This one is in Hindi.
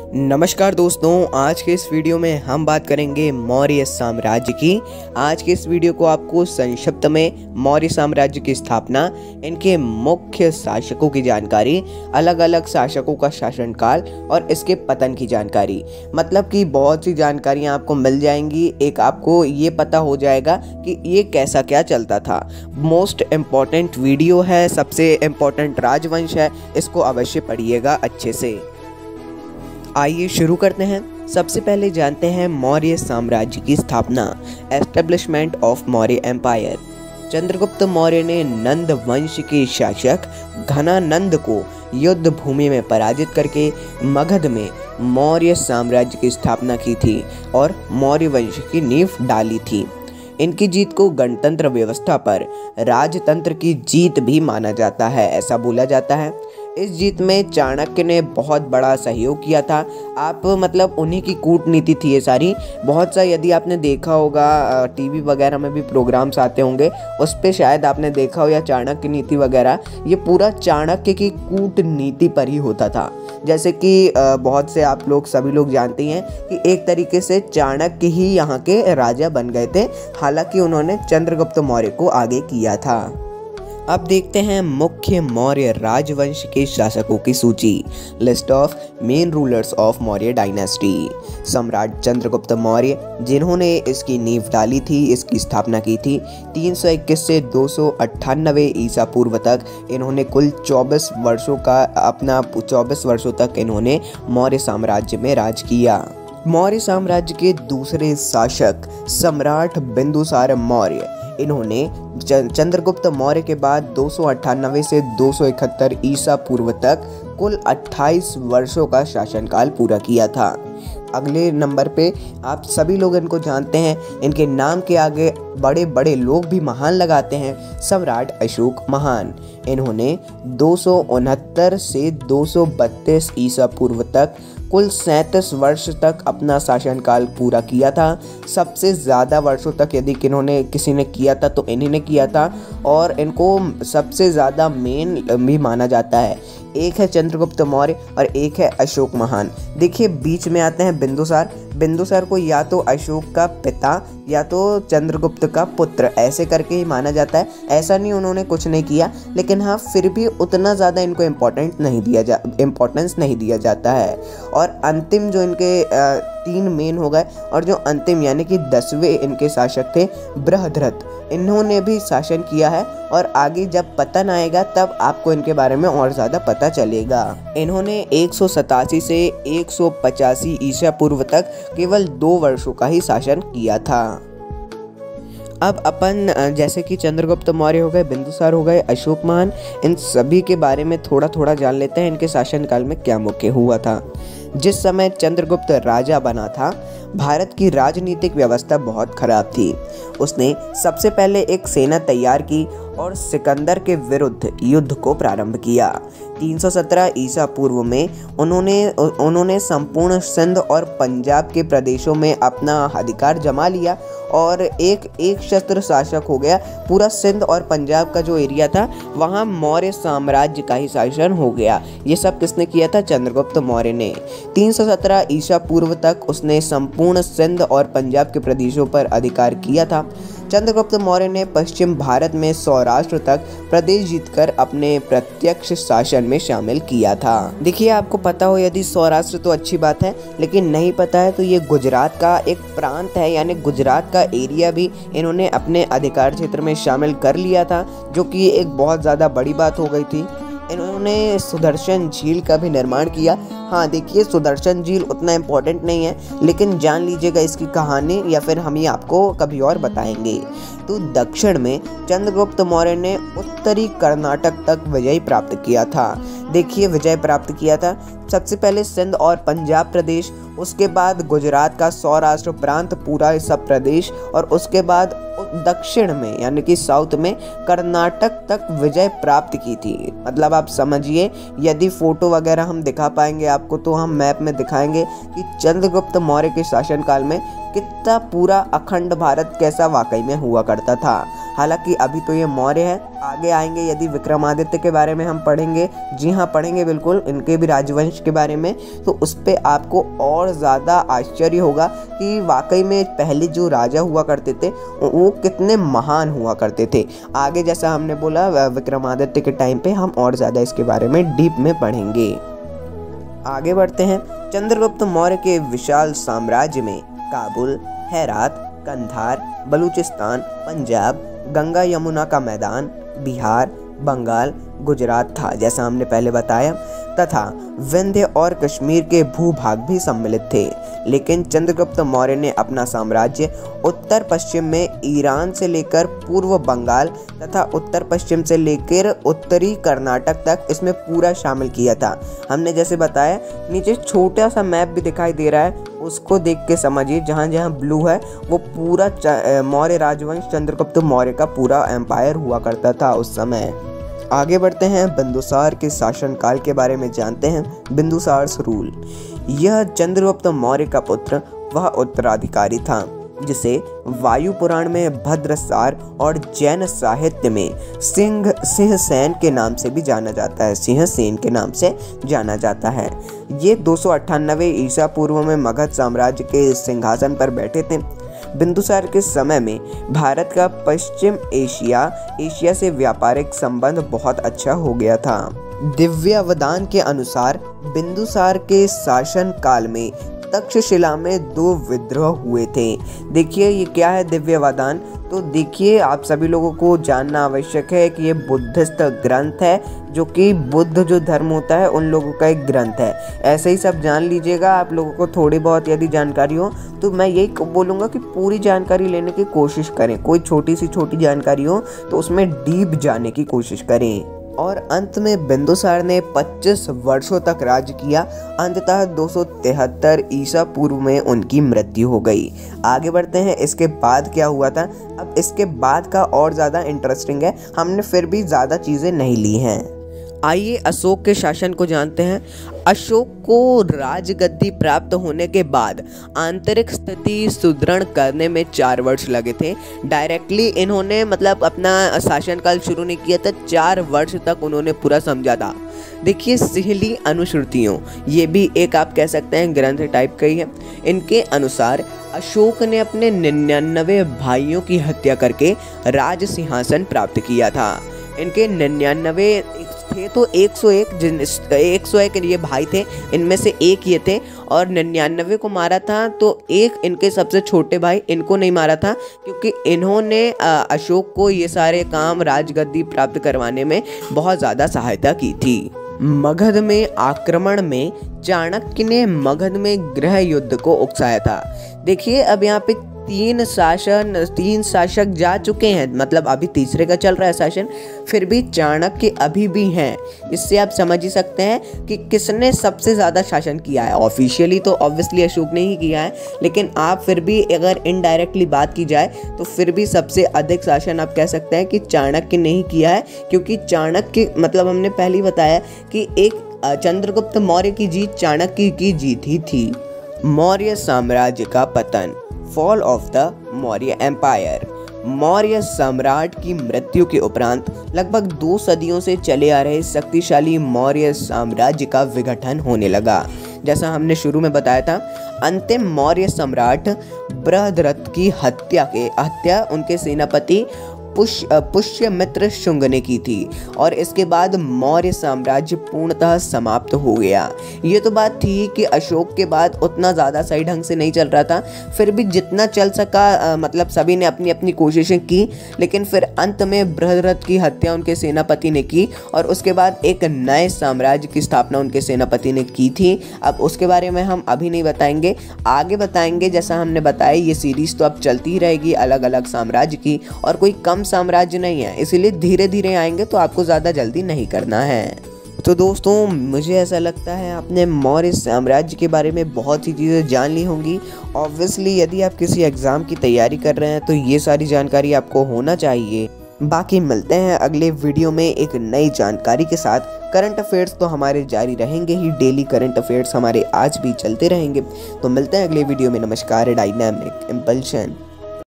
नमस्कार दोस्तों, आज के इस वीडियो में हम बात करेंगे मौर्य साम्राज्य की। आज के इस वीडियो को आपको संक्षिप्त में मौर्य साम्राज्य की स्थापना, इनके मुख्य शासकों की जानकारी, अलग अलग शासकों का शासनकाल और इसके पतन की जानकारी, मतलब कि बहुत सी जानकारियां आपको मिल जाएंगी। एक आपको ये पता हो जाएगा कि ये कैसा क्या चलता था। मोस्ट इम्पॉर्टेंट वीडियो है, सबसे इम्पॉर्टेंट राजवंश है, इसको अवश्य पढ़िएगा अच्छे से। आइए शुरू करते हैं। सबसे पहले जानते हैं मौर्य साम्राज्य की स्थापना, establishment of Maurya empire. Chandragupta Maurya ने नंद वंश के शासक घनानंद को युद्ध भूमि में पराजित करके मगध में मौर्य साम्राज्य की स्थापना की थी और मौर्य वंश की नींव डाली थी। इनकी जीत को गणतंत्र व्यवस्था पर राजतंत्र की जीत भी माना जाता है, ऐसा बोला जाता है। इस जीत में चाणक्य ने बहुत बड़ा सहयोग किया था। आप मतलब उन्हीं की कूटनीति थी ये सारी। बहुत सा यदि आपने देखा होगा, टीवी वगैरह में भी प्रोग्राम्स आते होंगे, उस पे शायद आपने देखा हो, या चाणक्य नीति वगैरह, ये पूरा चाणक्य की कूटनीति पर ही होता था। जैसे कि बहुत से आप लोग सभी लोग जानते हैं कि एक तरीके से चाणक्य ही यहाँ के राजा बन गए थे, हालांकि उन्होंने चंद्रगुप्त मौर्य को आगे किया था। अब देखते हैं मुख्य मौर्य राजवंश के शासकों की सूची। List of main rulers of Maurya dynasty. सम्राट चंद्रगुप्त मौर्य, जिन्होंने इसकी नींव डाली थी, इसकी स्थापना की थी 321 से 298 ईसा पूर्व तक। इन्होंने कुल 24 वर्षों तक इन्होंने मौर्य साम्राज्य में राज किया। मौर्य साम्राज्य के दूसरे शासक सम्राट बिंदुसार मौर्य, इन्होंने चंद्रगुप्त मौर्य के बाद 298 से 271 ईसा पूर्व तक कुल 28 वर्षों का शासनकाल पूरा किया था। अगले नंबर पे आप सभी लोग इनको जानते हैं, इनके नाम के आगे बड़े बड़े लोग भी महान लगाते हैं। सम्राट अशोक महान, इन्होंने 269 से 232 ईसा पूर्व तक कुल 37 वर्ष तक अपना शासनकाल पूरा किया था। सबसे ज़्यादा वर्षों तक यदि किसी ने किया था तो इन्हीं ने किया था, और इनको सबसे ज़्यादा मेन भी माना जाता है। एक है चंद्रगुप्त मौर्य और एक है अशोक महान। देखिए बीच में आते हैं बिंदुसार। बिंदुसार को या तो अशोक का पिता या तो चंद्रगुप्त का पुत्र ऐसे करके ही माना जाता है। ऐसा नहीं उन्होंने कुछ नहीं किया, लेकिन हाँ फिर भी उतना ज़्यादा इनको इम्पोर्टेंस नहीं दिया जाता है। और अंतिम जो इनके 3 मेन हो गए, और जो अंतिम यानी कि 10वें इनके शासक थे बृहद्रथ, इन्होंने भी शासन किया है, और आगे जब पतन आएगा तब आपको इनके बारे में और ज़्यादा पता चलेगा। इन्होंने 187 से 185 ईसा पूर्व तक केवल 2 वर्षों का ही शासन किया था। अब अपन जैसे कि चंद्रगुप्त मौर्य हो गए, बिंदुसार हो गए, अशोक महान, इन सभी के बारे में थोड़ा थोड़ा जान लेते हैं। इनके शासनकाल में क्या मुख्य हुआ था। जिस समय चंद्रगुप्त राजा बना था, भारत की राजनीतिक व्यवस्था बहुत खराब थी। उसने सबसे पहले एक सेना तैयार की और सिकंदर के विरुद्ध युद्ध को प्रारंभ किया। 317 ईसा पूर्व में उन्होंने संपूर्ण सिंध और पंजाब के प्रदेशों में अपना अधिकार जमा लिया और एक शस्त्र शासक हो गया। पूरा सिंध और पंजाब का जो एरिया था वहाँ मौर्य साम्राज्य का ही शासन हो गया। ये सब किसने किया था? चंद्रगुप्त मौर्य ने। 317 ईसा पूर्व तक उसने संपूर्ण सिंध और पंजाब के प्रदेशों पर अधिकार किया था। चंद्रगुप्त मौर्य ने पश्चिम भारत में सौराष्ट्र तक प्रदेश जीतकर अपने प्रत्यक्ष शासन में शामिल किया था। देखिए आपको पता हो यदि सौराष्ट्र तो अच्छी बात है, लेकिन नहीं पता है तो ये गुजरात का एक प्रांत है, यानी गुजरात का एरिया भी इन्होंने अपने अधिकार क्षेत्र में शामिल कर लिया था, जो कि एक बहुत ज़्यादा बड़ी बात हो गई थी। इन्होंने सुदर्शन झील का भी निर्माण किया। हाँ देखिए, सुदर्शन झील उतना इम्पोर्टेंट नहीं है, लेकिन जान लीजिएगा इसकी कहानी, या फिर हम ही आपको कभी और बताएंगे। तो दक्षिण में चंद्रगुप्त मौर्य ने उत्तरी कर्नाटक तक विजय प्राप्त किया था। देखिए विजय प्राप्त किया था सबसे पहले सिंध और पंजाब प्रदेश, उसके बाद गुजरात का सौराष्ट्र प्रांत पूरा सब प्रदेश, और उसके बाद दक्षिण में यानी कि साउथ में कर्नाटक तक विजय प्राप्त की थी। मतलब आप समझिए, यदि फोटो वगैरह हम दिखा पाएंगे आपको तो हम मैप में दिखाएंगे कि चंद्रगुप्त मौर्य के शासनकाल में कितना पूरा अखंड भारत कैसा वाकई में हुआ करता था। हालांकि अभी तो ये मौर्य है, आगे आएंगे यदि विक्रमादित्य के बारे में हम पढ़ेंगे, जी हाँ पढ़ेंगे बिल्कुल, इनके भी राजवंश के बारे में, तो उस पर आपको और ज़्यादा आश्चर्य होगा कि वाकई में पहले जो राजा हुआ करते थे वो कितने महान हुआ करते थे। आगे जैसा हमने बोला विक्रमादित्य के टाइम पे हम और ज़्यादा इसके बारे में डीप में पढ़ेंगे। आगे बढ़ते हैं। चंद्रगुप्त मौर्य के विशाल साम्राज्य में काबुल, हेरात, कंधार, बलूचिस्तान, पंजाब, गंगा यमुना का मैदान, बिहार, बंगाल, गुजरात था जैसा हमने पहले बताया, तथा विंध्य और कश्मीर के भूभाग भी सम्मिलित थे। लेकिन चंद्रगुप्त मौर्य ने अपना साम्राज्य उत्तर पश्चिम में ईरान से लेकर पूर्व बंगाल तथा उत्तर पश्चिम से लेकर उत्तरी कर्नाटक तक इसमें पूरा शामिल किया था। हमने जैसे बताया, नीचे छोटा सा मैप भी दिखाई दे रहा है, उसको देख के समझिए, जहाँ जहाँ ब्लू है वो पूरा मौर्य राजवंश चंद्रगुप्त मौर्य का पूरा एम्पायर हुआ करता था उस समय। आगे बढ़ते हैं, बिंदुसार के शासनकाल के बारे में जानते हैं। बिंदुसार्स रूल। यह चंद्रगुप्त मौर्य का पुत्र वह उत्तराधिकारी था जिसे वायु पुराण में भद्रसार और जैन साहित्य में सिंहसेन के नाम से भी जाना जाता है, सिंहसेन के नाम से जाना जाता है। ये 298 ईसा पूर्व में मगध साम्राज्य के सिंहासन पर बैठे थे। बिंदुसार के समय में भारत का पश्चिम एशिया से व्यापारिक संबंध बहुत अच्छा हो गया था। दिव्यावदान के अनुसार बिंदुसार के शासन काल में तक्षशिला में 2 विद्रोह हुए थे। देखिए ये क्या है दिव्यावदान, तो देखिए आप सभी लोगों को जानना आवश्यक है कि ये बुद्धिस्ट ग्रंथ है, जो कि बुद्ध जो धर्म होता है उन लोगों का एक ग्रंथ है। ऐसे ही सब जान लीजिएगा। आप लोगों को थोड़ी बहुत यदि जानकारी हो तो मैं यही बोलूँगा कि पूरी जानकारी लेने की कोशिश करें। कोई छोटी सी छोटी जानकारी हो तो उसमें डीप जाने की कोशिश करें। और अंत में बिंदुसार ने 25 वर्षों तक राज किया। अंततः 273 ईसा पूर्व में उनकी मृत्यु हो गई। आगे बढ़ते हैं, इसके बाद क्या हुआ था। अब इसके बाद का और ज़्यादा इंटरेस्टिंग है, हमने फिर भी ज़्यादा चीज़ें नहीं ली हैं। आइए अशोक के शासन को जानते हैं। अशोक को राजगद्दी प्राप्त होने के बाद आंतरिक स्थिति सुदृढ़ करने में 4 वर्ष लगे थे। डायरेक्टली इन्होंने मतलब अपना शासनकाल शुरू नहीं किया था, 4 वर्ष तक उन्होंने पूरा समझा था। देखिए सिहली अनुश्रुतियों, ये भी एक आप कह सकते हैं ग्रंथ टाइप का ही है। इनके अनुसार अशोक ने अपने 99 भाइयों की हत्या करके राज सिंहासन प्राप्त किया था। इनके 99 थे तो 101 ये भाई थे, इनमें से एक ये थे, और 99 को मारा था तो एक इनके सबसे छोटे भाई, इनको नहीं मारा था क्योंकि इन्होंने अशोक को ये सारे काम राजगद्दी प्राप्त करवाने में बहुत ज़्यादा सहायता की थी। मगध में आक्रमण में चाणक्य ने मगध में गृह युद्ध को उकसाया था। देखिए अब यहाँ पे 3 शासक जा चुके हैं, मतलब अभी तीसरे का चल रहा है शासन, फिर भी चाणक्य अभी भी हैं। इससे आप समझ ही सकते हैं कि किसने सबसे ज़्यादा शासन किया है। ऑफिशियली तो ऑब्वियसली अशोक ने ही किया है, लेकिन आप फिर भी अगर इनडायरेक्टली बात की जाए तो फिर भी सबसे अधिक शासन आप कह सकते हैं कि चाणक्य ने ही किया है। क्योंकि चाणक्य मतलब हमने पहले ही बताया कि एक चंद्रगुप्त मौर्य की जीत चाणक्य की जीत ही थी। मौर्य साम्राज्य का पतन, fall of the Maurya empire. Maurya सम्राट की मृत्यु के उपरांत लगभग 2 सदियों से चले आ रहे शक्तिशाली मौर्य साम्राज्य का विघटन होने लगा। जैसा हमने शुरू में बताया था, अंतिम मौर्य सम्राट बृहद्रथ की हत्या उनके सेनापति पुष्यमित्र शुंग ने की थी और इसके बाद मौर्य साम्राज्य पूर्णतः समाप्त हो गया। ये तो बात थी कि अशोक के बाद उतना ज़्यादा सही ढंग से नहीं चल रहा था, फिर भी जितना चल सका मतलब सभी ने अपनी अपनी कोशिशें की, लेकिन फिर अंत में बृहद्रथ की हत्या उनके सेनापति ने की और उसके बाद एक नए साम्राज्य की स्थापना उनके सेनापति ने की थी। अब उसके बारे में हम अभी नहीं बताएंगे, आगे बताएंगे। जैसा हमने बताया ये सीरीज़ तो अब चलती ही रहेगी अलग अलग साम्राज्य की, और कोई कम साम्राज्य नहीं है, इसीलिए धीरे धीरे आएंगे, तो आपको ज़्यादा जल्दी नहीं करना है। तो दोस्तों मुझे ऐसा लगता है आपने मौर्य साम्राज्य के बारे में बहुत सी चीज़ें जान ली होंगी। ऑब्वियसली यदि आप किसी एग्ज़ाम की तैयारी कर रहे हैं तो ये सारी जानकारी आपको होना चाहिए। बाकी मिलते हैं अगले वीडियो में एक नई जानकारी के साथ। करंट अफेयर्स तो हमारे जारी रहेंगे ही, डेली करंट अफेयर्स हमारे आज भी चलते रहेंगे। तो मिलते हैं अगले वीडियो में। नमस्कार। Dynamic impulsion.